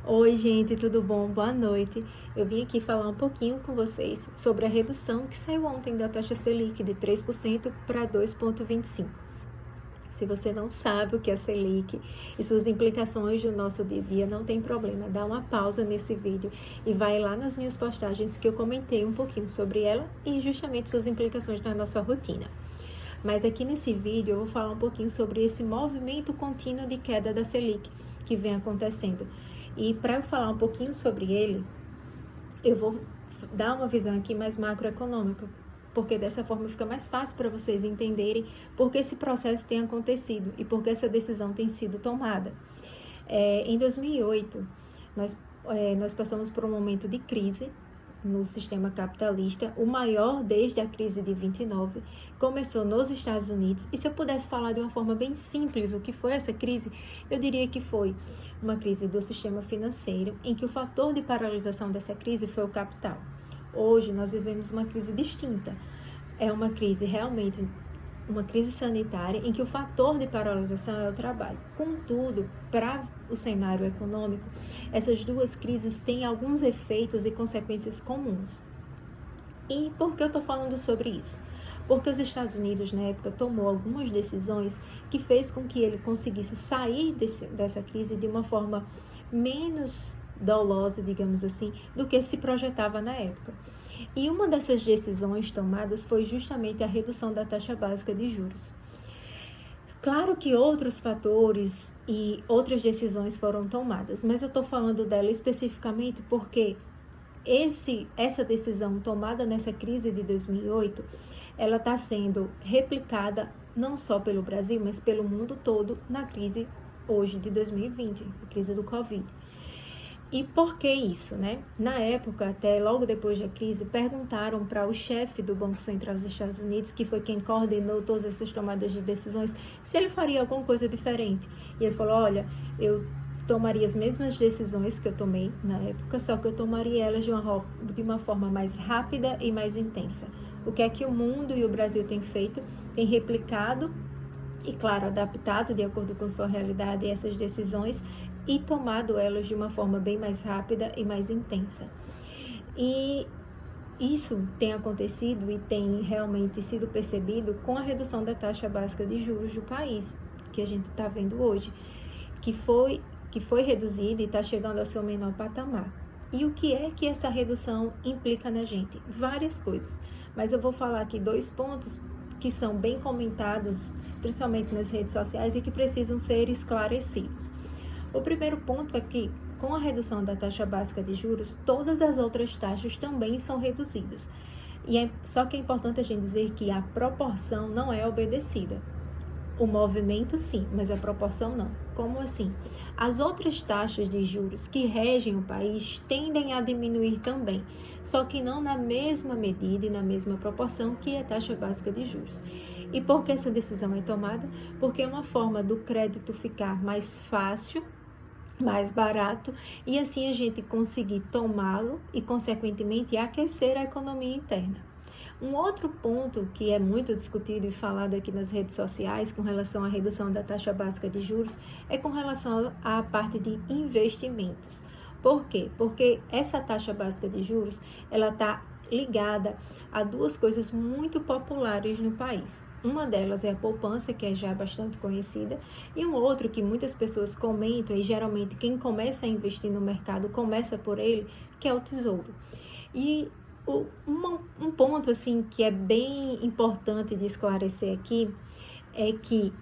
Oi, gente, tudo bom? Boa noite. Eu vim aqui falar um pouquinho com vocês sobre a redução que saiu ontem da taxa Selic de 3% para 2,25%. Se você não sabe o que é Selic e suas implicações no nosso dia a dia, não tem problema. Dá uma pausa nesse vídeo e vai lá nas minhas postagens que eu comentei um pouquinho sobre ela e justamente suas implicações na nossa rotina. Mas aqui nesse vídeo eu vou falar um pouquinho sobre esse movimento contínuo de queda da Selic que vem acontecendo. E para eu falar um pouquinho sobre ele, eu vou dar uma visão aqui mais macroeconômica, porque dessa forma fica mais fácil para vocês entenderem por que esse processo tem acontecido e por que essa decisão tem sido tomada. Em 2008, nós passamos por um momento de crise no sistema capitalista, o maior desde a crise de 29, começou nos Estados Unidos, e se eu pudesse falar de uma forma bem simples o que foi essa crise, eu diria que foi uma crise do sistema financeiro, em que o fator de paralisação dessa crise foi o capital. Hoje nós vivemos uma crise distinta, é uma crise realmente uma crise sanitária em que o fator de paralisação é o trabalho. Contudo, para o cenário econômico, essas duas crises têm alguns efeitos e consequências comuns. E por que eu estou falando sobre isso? Porque os Estados Unidos, na época, tomou algumas decisões que fez com que ele conseguisse sair dessa crise de uma forma menos dolosa, digamos assim, do que se projetava na época. E uma dessas decisões tomadas foi justamente a redução da taxa básica de juros. Claro que outros fatores e outras decisões foram tomadas, mas eu estou falando dela especificamente porque essa decisão tomada nessa crise de 2008, ela está sendo replicada não só pelo Brasil, mas pelo mundo todo na crise hoje de 2020, a crise do Covid. E por que isso, né? Na época, até logo depois da crise, perguntaram para o chefe do Banco Central dos Estados Unidos, que foi quem coordenou todas essas tomadas de decisões, se ele faria alguma coisa diferente. E ele falou, olha, eu tomaria as mesmas decisões que eu tomei na época, só que eu tomaria elas de uma forma mais rápida e mais intensa. O que é que o mundo e o Brasil têm feito? Tem replicado e, claro, adaptado de acordo com sua realidade essas decisões e tomado elas de uma forma bem mais rápida e mais intensa. E isso tem acontecido e tem realmente sido percebido com a redução da taxa básica de juros do país, que a gente está vendo hoje, que foi reduzida e está chegando ao seu menor patamar. E o que é que essa redução implica na gente? Várias coisas, mas eu vou falar aqui 2 pontos que são bem comentados, principalmente nas redes sociais, e que precisam ser esclarecidos. O primeiro ponto é que, com a redução da taxa básica de juros, todas as outras taxas também são reduzidas. Só que é importante a gente dizer que a proporção não é obedecida. O movimento sim, mas a proporção não. Como assim? As outras taxas de juros que regem o país tendem a diminuir também, só que não na mesma medida e na mesma proporção que a taxa básica de juros. E por que essa decisão é tomada? Porque é uma forma do crédito ficar mais fácil, mais barato, e assim a gente conseguir tomá-lo e, consequentemente, aquecer a economia interna. Um outro ponto que é muito discutido e falado aqui nas redes sociais com relação à redução da taxa básica de juros é com relação à parte de investimentos. Por quê? Porque essa taxa básica de juros, ela está ligada a 2 coisas muito populares no país. Uma delas é a poupança, que é já bastante conhecida, e um outro que muitas pessoas comentam, e geralmente quem começa a investir no mercado começa por ele, que é o tesouro. E um ponto assim que é bem importante de esclarecer aqui é que,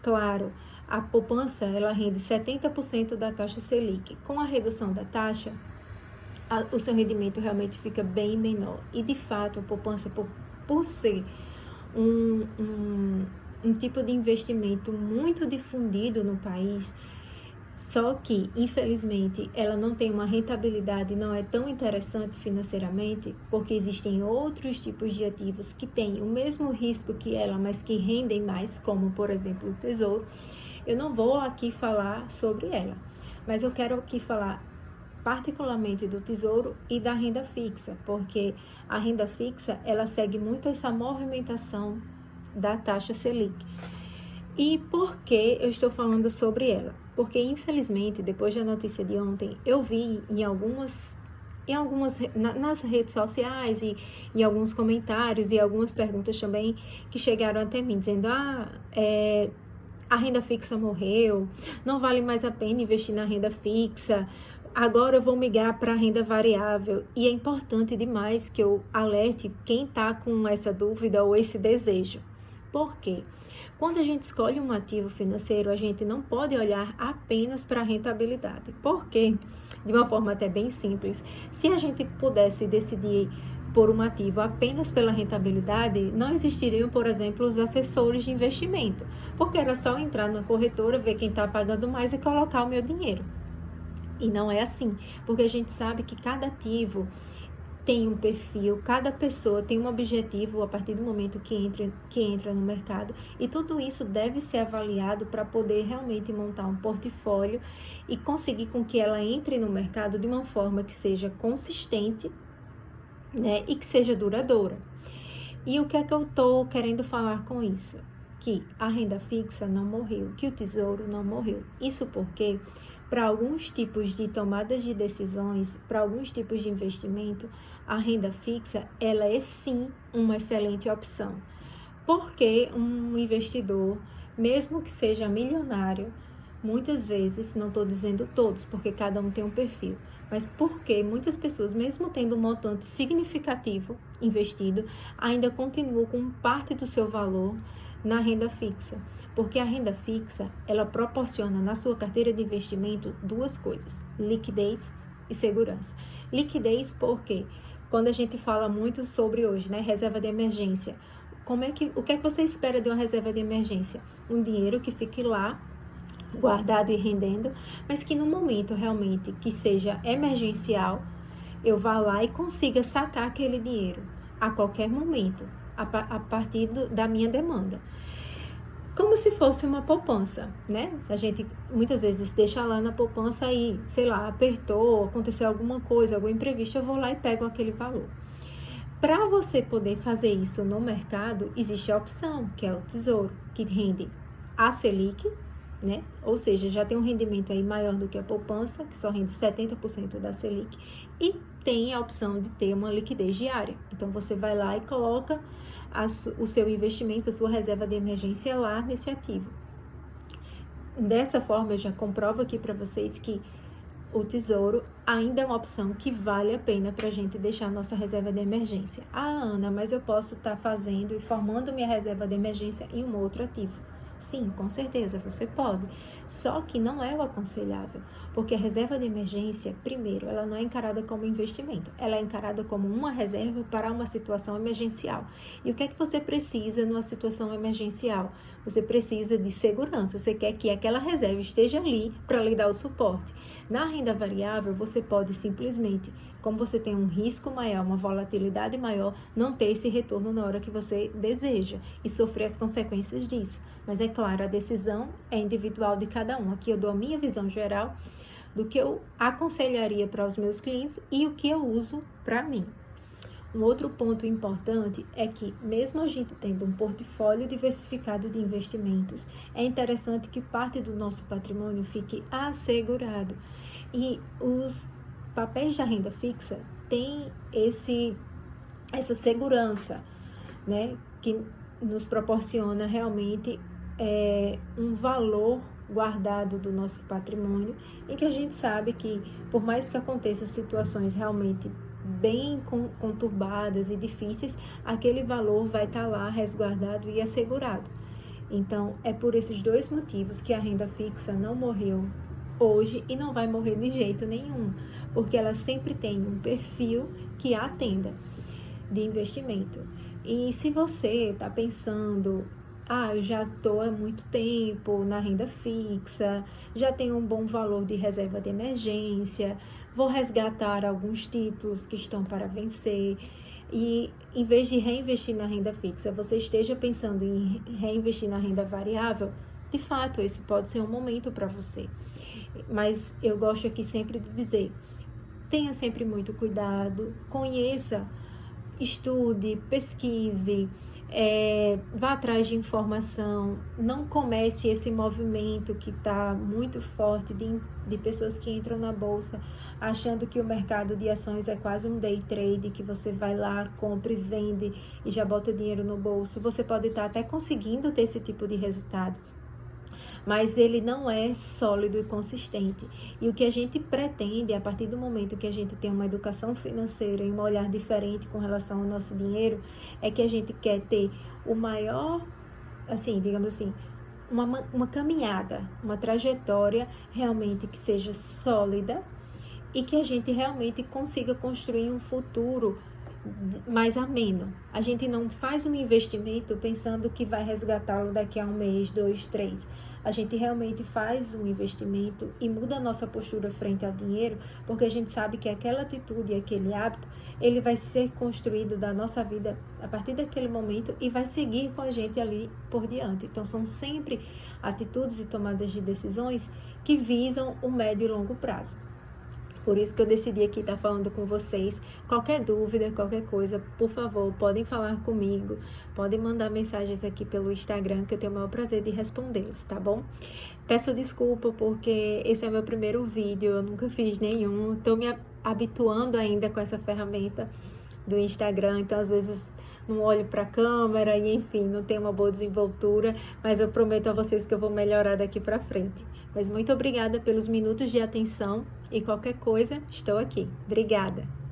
claro, a poupança ela rende 70% da taxa Selic. Com a redução da taxa, o seu rendimento realmente fica bem menor. E, de fato, a poupança, por ser um tipo de investimento muito difundido no país, só que, infelizmente, ela não tem uma rentabilidade, não é tão interessante financeiramente, porque existem outros tipos de ativos que têm o mesmo risco que ela, mas que rendem mais, como, por exemplo, o tesouro. Eu não vou aqui falar sobre ela, mas eu quero aqui falar particularmente do tesouro e da renda fixa, porque a renda fixa, ela segue muito essa movimentação da taxa Selic. E por que eu estou falando sobre ela? Porque, infelizmente, depois da notícia de ontem, eu vi nas redes sociais e em alguns comentários e algumas perguntas também que chegaram até mim, dizendo, a renda fixa morreu, não vale mais a pena investir na renda fixa, agora eu vou migrar para a renda variável. E é importante demais que eu alerte quem está com essa dúvida ou esse desejo. Por quê? Quando a gente escolhe um ativo financeiro, a gente não pode olhar apenas para a rentabilidade. Por quê? De uma forma até bem simples. Se a gente pudesse decidir por um ativo apenas pela rentabilidade, não existiriam, por exemplo, os assessores de investimento, porque era só entrar na corretora, ver quem está pagando mais e colocar o meu dinheiro. E não é assim, porque a gente sabe que cada ativo tem um perfil, cada pessoa tem um objetivo a partir do momento que entra no mercado, e tudo isso deve ser avaliado para poder realmente montar um portfólio e conseguir com que ela entre no mercado de uma forma que seja consistente, né, e que seja duradoura. E o que é que eu estou querendo falar com isso? Que a renda fixa não morreu, que o tesouro não morreu. Isso porque, para alguns tipos de tomadas de decisões, para alguns tipos de investimento, a renda fixa, ela é sim uma excelente opção. Porque um investidor, mesmo que seja milionário, muitas vezes, não estou dizendo todos, porque cada um tem um perfil, mas porque muitas pessoas, mesmo tendo um montante significativo investido, ainda continuam com parte do seu valor na renda fixa. Porque a renda fixa, ela proporciona na sua carteira de investimento duas coisas: liquidez e segurança. Liquidez porque, quando a gente fala muito sobre hoje, né, reserva de emergência, o que é que você espera de uma reserva de emergência? Um dinheiro que fique lá, guardado e rendendo, mas que no momento realmente que seja emergencial, eu vá lá e consiga sacar aquele dinheiro a qualquer momento, a partir da minha demanda. Como se fosse uma poupança, né? A gente muitas vezes deixa lá na poupança e, sei lá, apertou, aconteceu alguma coisa, algum imprevisto, eu vou lá e pego aquele valor. Para você poder fazer isso no mercado, existe a opção, que é o tesouro, que rende a Selic, né? Ou seja, já tem um rendimento aí maior do que a poupança, que só rende 70% da Selic, e tem a opção de ter uma liquidez diária. Então, você vai lá e coloca o seu investimento, a sua reserva de emergência lá nesse ativo. Dessa forma, eu já comprovo aqui para vocês que o tesouro ainda é uma opção que vale a pena para a gente deixar a nossa reserva de emergência. Ah, Ana, mas eu posso estar fazendo e formando minha reserva de emergência em um outro ativo. Sim, com certeza, você pode. Só que não é o aconselhável, porque a reserva de emergência, primeiro, ela não é encarada como investimento, ela é encarada como uma reserva para uma situação emergencial. E o que é que você precisa numa situação emergencial? Você precisa de segurança, você quer que aquela reserva esteja ali para lhe dar o suporte. Na renda variável, você pode simplesmente, como você tem um risco maior, uma volatilidade maior, não ter esse retorno na hora que você deseja e sofrer as consequências disso. Mas é claro, a decisão é individual de cada um. Aqui eu dou a minha visão geral do que eu aconselharia para os meus clientes e o que eu uso para mim. Um outro ponto importante é que, mesmo a gente tendo um portfólio diversificado de investimentos, é interessante que parte do nosso patrimônio fique assegurado. E os papéis da renda fixa têm essa segurança, né, que nos proporciona realmente um valor guardado do nosso patrimônio, em que a gente sabe que, por mais que aconteçam situações realmente bem conturbadas e difíceis, aquele valor vai estar lá resguardado e assegurado. Então, é por esses dois motivos que a renda fixa não morreu hoje e não vai morrer de jeito nenhum, porque ela sempre tem um perfil que a atenda de investimento. E se você está pensando, eu já estou há muito tempo na renda fixa, já tenho um bom valor de reserva de emergência, vou resgatar alguns títulos que estão para vencer, e em vez de reinvestir na renda fixa, você esteja pensando em reinvestir na renda variável, de fato, esse pode ser um momento para você. Mas eu gosto aqui sempre de dizer, tenha sempre muito cuidado, conheça, estude, pesquise, Vá atrás de informação, não comece esse movimento que está muito forte de pessoas que entram na bolsa achando que o mercado de ações é quase um day trade, que você vai lá, compra e vende e já bota dinheiro no bolso. Você pode estar até conseguindo ter esse tipo de resultado, mas ele não é sólido e consistente. E o que a gente pretende, a partir do momento que a gente tem uma educação financeira e um olhar diferente com relação ao nosso dinheiro, é que a gente quer ter o maior, assim, digamos assim, uma caminhada, uma trajetória realmente que seja sólida e que a gente realmente consiga construir um futuro mais ameno. A gente não faz um investimento pensando que vai resgatá-lo daqui a um mês, 2, 3. A gente realmente faz um investimento e muda a nossa postura frente ao dinheiro, porque a gente sabe que aquela atitude e aquele hábito, ele vai ser construído da nossa vida a partir daquele momento e vai seguir com a gente ali por diante. Então, são sempre atitudes e tomadas de decisões que visam o médio e longo prazo. Por isso que eu decidi aqui estar falando com vocês. Qualquer dúvida, qualquer coisa, por favor, podem falar comigo. Podem mandar mensagens aqui pelo Instagram, que eu tenho o maior prazer de respondê-los, tá bom? Peço desculpa porque esse é o meu primeiro vídeo, eu nunca fiz nenhum. Estou me habituando ainda com essa ferramenta do Instagram, então às vezes não olho para a câmera e enfim, não tenho uma boa desenvoltura, mas eu prometo a vocês que eu vou melhorar daqui para frente. Mas muito obrigada pelos minutos de atenção e qualquer coisa, estou aqui. Obrigada!